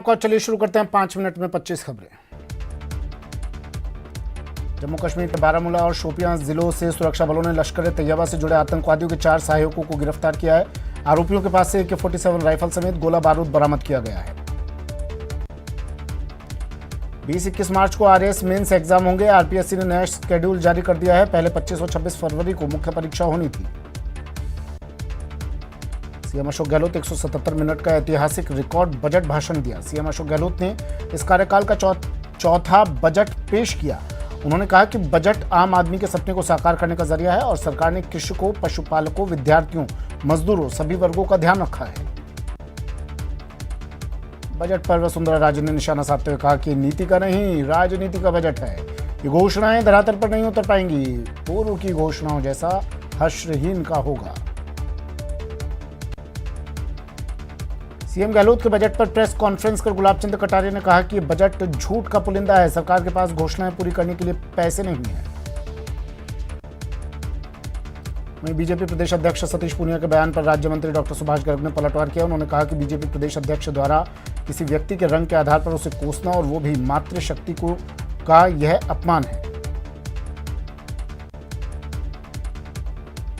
को चलिए शुरू करते हैं 5 मिनट में 25 खबरें। जम्मू कश्मीर के बारामूला और शोपियां जिलों से सुरक्षा बलों ने लश्कर तैयबा से जुड़े आतंकवादियों के 4 सहायकों को गिरफ्तार किया है। आरोपियों के पास से AK-47 राइफल समेत गोला बारूद बरामद किया गया है। 20-21 मार्च को RAS मेंस एग्जाम होंगे। RPSC ने नया शेड्यूल जारी कर दिया है। पहले 25 और 26 फरवरी को मुख्य परीक्षा होनी थी। सीएम अशोक गहलोत 177 मिनट का ऐतिहासिक रिकॉर्ड बजट भाषण दिया। सीएम अशोक गहलोत ने इस कार्यकाल का चौथा बजट पेश किया। उन्होंने कहा कि बजट आम आदमी के सपने को साकार करने का जरिया है और सरकार ने कृषकों, पशुपालकों, विद्यार्थियों, मजदूरों सभी वर्गों का ध्यान रखा है। बजट पर वसुंधरा राजे ने निशाना साधते हुए कहा कि नीति का नहीं, राजनीति का बजट है। ये घोषणाएं धरातल पर नहीं उतर पाएंगी। पूर्व की घोषणाओं जैसा हर्षहीन का होगा। सीएम गहलोत के बजट पर प्रेस कॉन्फ्रेंस कर गुलाब चंद कटारिया ने कहा कि बजट झूठ का पुलिंदा है। सरकार के पास घोषणाएं पूरी करने के लिए पैसे नहीं है। वहीं बीजेपी प्रदेश अध्यक्ष सतीश पूनिया के बयान पर राज्य मंत्री डॉक्टर सुभाष गर्ग ने पलटवार किया। उन्होंने कहा कि बीजेपी प्रदेश अध्यक्ष द्वारा किसी व्यक्ति के रंग के आधार पर उसे कोसना और वो भी मातृशक्ति का यह अपमान है।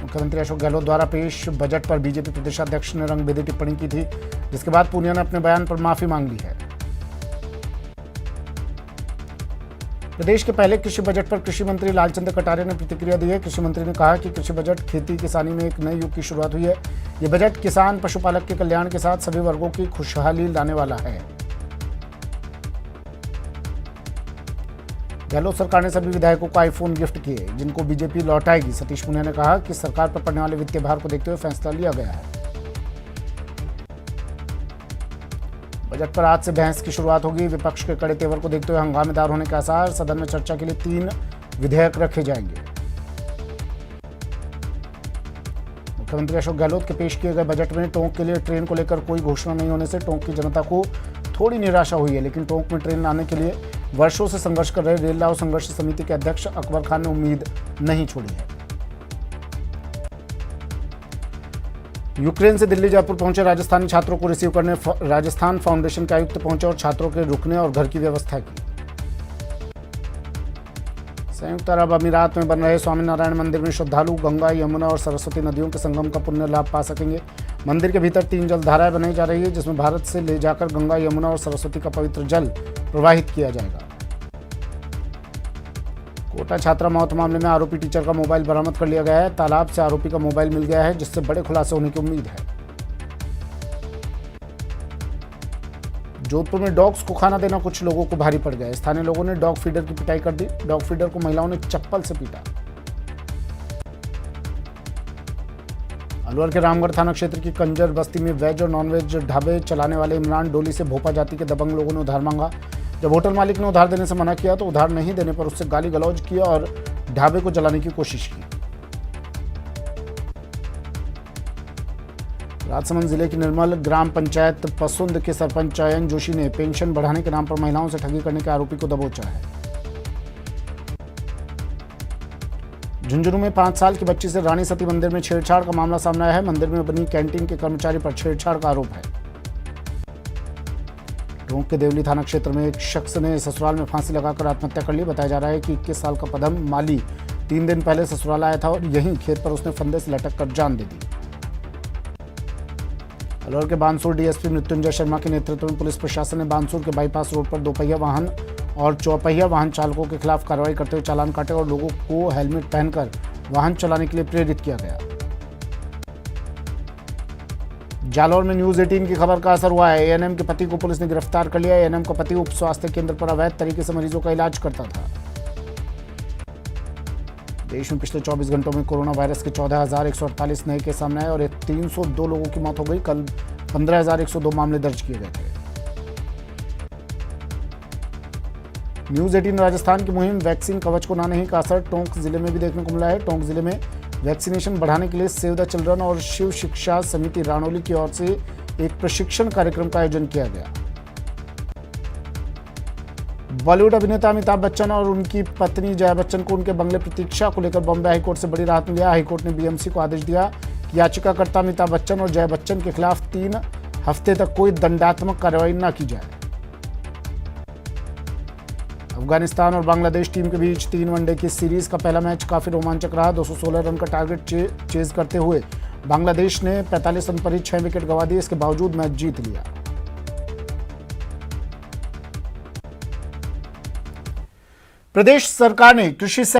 मुख्यमंत्री अशोक गहलोत द्वारा पेश बजट पर बीजेपी प्रदेशाध्यक्ष ने रंगभेदी टिप्पणी की थी, जिसके बाद पूनिया ने अपने बयान पर माफी मांग ली है। प्रदेश के पहले कृषि बजट पर कृषि मंत्री लालचंद कटारिया ने प्रतिक्रिया दी है। कृषि मंत्री ने कहा कि कृषि बजट खेती किसानी में एक नए युग की शुरुआत हुई है। ये बजट किसान, पशुपालक के कल्याण के साथ सभी वर्गों की खुशहाली लाने वाला है। गहलोत सरकार ने सभी विधायकों को आईफोन गिफ्ट किए, जिनको बीजेपी लौटाएगी। सतीश पूनिया ने कहा कि सरकार पर पड़ने वाले वित्तीय भार को देखते हुए फैसला लिया गया है। बजट पर आज से बहस की शुरुआत होगी। विपक्ष के कड़े तेवर को देखते हुए हंगामेदार होने के आसार। सदन में चर्चा के लिए 3 विधेयक रखे जाएंगे। मुख्यमंत्री अशोक गहलोत के पेश किए गए बजट में टोंक के लिए ट्रेन को लेकर कोई घोषणा नहीं होने से टोंक की जनता को थोड़ी निराशा हुई है, लेकिन टोंक में ट्रेन लाने के लिए वर्षों से संघर्ष कर रहे रेल लाओ संघर्ष समिति के अध्यक्ष अकबर खान ने उम्मीद नहीं छोड़ी है। यूक्रेन से दिल्ली जयपुर पहुंचे राजस्थानी छात्रों को रिसीव करने राजस्थान फाउंडेशन के आयुक्त पहुंचे और छात्रों के रुकने और घर की व्यवस्था की। संयुक्त अरब अमीरात में बन रहे स्वामीनारायण मंदिर में श्रद्धालु गंगा, यमुना और सरस्वती नदियों के संगम का पुण्य लाभ पा सकेंगे। मंदिर के भीतर 3 जलधाराएं बनाई जा रही है, जिसमें भारत से ले जाकर गंगा, यमुना और सरस्वती का पवित्र जल प्रवाहित किया जाएगा। कोटा छात्रा मौत मामले में आरोपी टीचर का मोबाइल बरामद कर लिया गया है। तालाब से आरोपी का मोबाइल मिल गया है, जिससे बड़े खुलासे होने की उम्मीद है। जोधपुर में डॉग्स को खाना देना कुछ लोगों को भारी पड़ गया। स्थानीय लोगों ने डॉग फीडर की पिटाई कर दी। डॉग फीडर को महिलाओं ने चप्पल से पीटा। अलवर के रामगढ़ थाना क्षेत्र की कंजर बस्ती में वेज और नॉनवेज ढाबे चलाने वाले इमरान डोली से भोपा जाति के दबंग लोगों ने उधार मांगा। जब होटल मालिक ने उधार देने से मना किया तो उधार नहीं देने पर उससे गाली गलौज किया और ढाबे को जलाने की कोशिश की। राजसमंद जिले की निर्मल ग्राम पंचायत पसुंद के सरपंच अयन जोशी ने पेंशन बढ़ाने के नाम पर महिलाओं से ठगी करने के आरोपी को दबोचा है। झुंझुनू में 5 साल की बच्ची से रानी सती मंदिर में छेड़छाड़ का मामला सामने आया है। मंदिर में बनी कैंटीन के कर्मचारी पर छेड़छाड़ का आरोप है। टोंक के देवली थाना क्षेत्र में एक शख्स ने ससुराल में फांसी लगाकर आत्महत्या कर ली। बताया जा रहा है कि 21 साल का पदम माली 3 दिन पहले ससुराल आया था और यहीं खेत पर उसने फंदे से लटक कर जान दे दी। अलवर के बानसूर डीएसपी मृत्युंजय शर्मा के नेतृत्व में पुलिस प्रशासन ने बानसूर के बाईपास रोड पर 2 पहिया वाहन और 4 पहिया वाहन चालकों के खिलाफ कार्रवाई करते हुए चालान काटे और लोगों को हेलमेट पहनकर वाहन चलाने के लिए प्रेरित किया गया। जालौर में न्यूज 18 की खबर का असर हुआ है। एएनएम के पति को पुलिस ने गिरफ्तार कर लिया। एएनएम का पति उप स्वास्थ्य केंद्र पर अवैध तरीके से मरीजों का इलाज करता था। देश में पिछले 24 घंटों में कोरोना वायरस के 14,148 नए केस सामने आए और 302 लोगों की मौत हो गई। कल 15,102 मामले दर्ज किए गए थे। न्यूज 18 राजस्थान की मुहिम वैक्सीन कवच को ना नहीं का असर टोंक जिले में भी देखने को मिला है। टोंक जिले में वैक्सीनेशन बढ़ाने के लिए सेव द चिल्ड्रन और शिव शिक्षा समिति रानौली की ओर से एक प्रशिक्षण कार्यक्रम का आयोजन किया गया। बॉलीवुड अभिनेता अमिताभ बच्चन और उनकी पत्नी जया बच्चन को उनके बंगले प्रतीक्षा को लेकर बॉम्बे हाईकोर्ट से बड़ी राहत मिली। हाईकोर्ट ने बीएमसी को आदेश दिया कि याचिकाकर्ता अमिताभ बच्चन और जया बच्चन के खिलाफ 3 हफ्ते तक कोई दंडात्मक कार्रवाई न की जाए। अफगानिस्तान और बांग्लादेश टीम के बीच 3 वनडे की सीरीज का पहला मैच काफी रोमांचक रहा। 216 रन का टारगेट चेज करते हुए बांग्लादेश ने 45 रन पर ही 6 विकेट गंवा दिए। इसके बावजूद मैच जीत लिया। प्रदेश सरकार ने कृषि